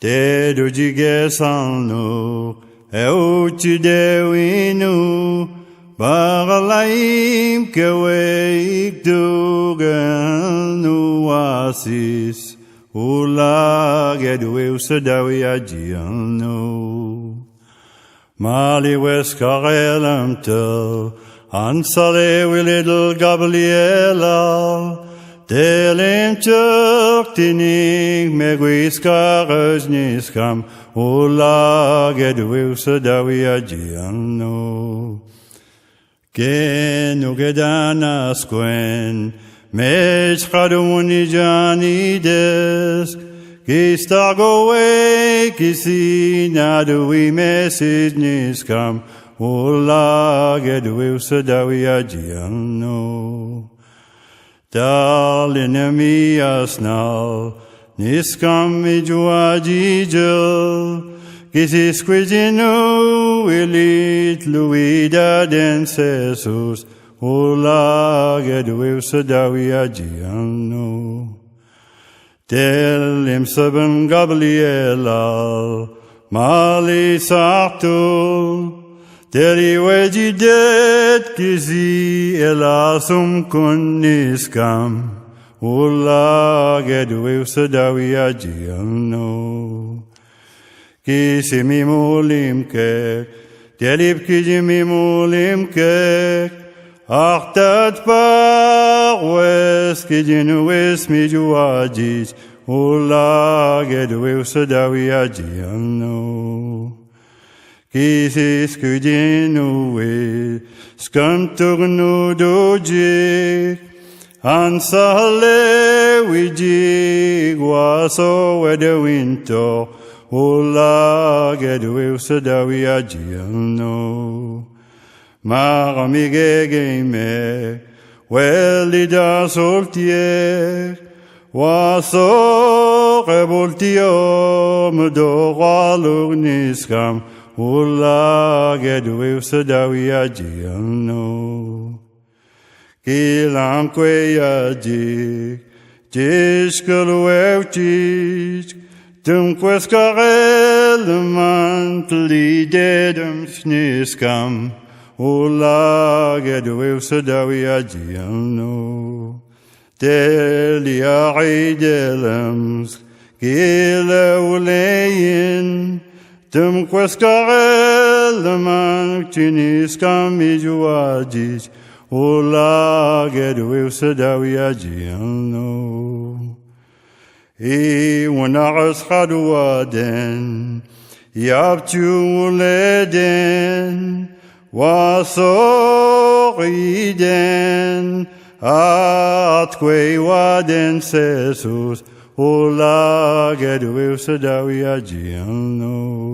Tetuji Kesalnu'k, Euchi Dewinu, Bagalaim Keweik Dugan Nuasis, Ula Gedweu Sadawi Ajianu. Mali Weskarelem Tel, Ansale Willidl Gabriela, Delim Turktinig Megwiskares Niskam, Ula Gedweu Sadawi Ajianu. Genu Gedanas Quen, Mej Khadumuni Janides, Gistagowe Kisina Dui Message Niskam, Ula Gedweu Sadawi Ajianu. Dalinemi asnal, Niskam Mijuajijel, Kisi squizinu ilit luida densesus, Ula Gedweu Sadawi Ajianu. Telim Sabem Gabriela, Mali Sartul, Teri Wejidet Kisi Elasum Kunniskam, Ula Gedweu Sadawi Ajianu. Kisimi mulim kek, Telib kijimi mulim kek, Achtat parwes kijinu esmi juajij, Ula Gedweu Sadawi Ajianu. Kisis kujinu skanturnu dojik, Ansale wijig waso wedewinto, Ula Gedweu Sadawi Ajianu. Maramigegeme, Welida soltier, Waso revoltio medoralur niskam, Ula Gedweu Sadawi Ajianu. Kilam kweyajik, Jishkalu evchik, Dum quescarel mantli dedum sniskam, Ula Gedweu Sadawi Ajianu. Delia Idelems, Gila Uleyin, Dum quescarel mantiniskam ijuajij, Ula Gedweu Sadawi Ajianu. ونعس خدوادن يابتو ولدن وصغيدن أتكوي وادن سيسوس Ula Gedweu Sadawi Ajianu.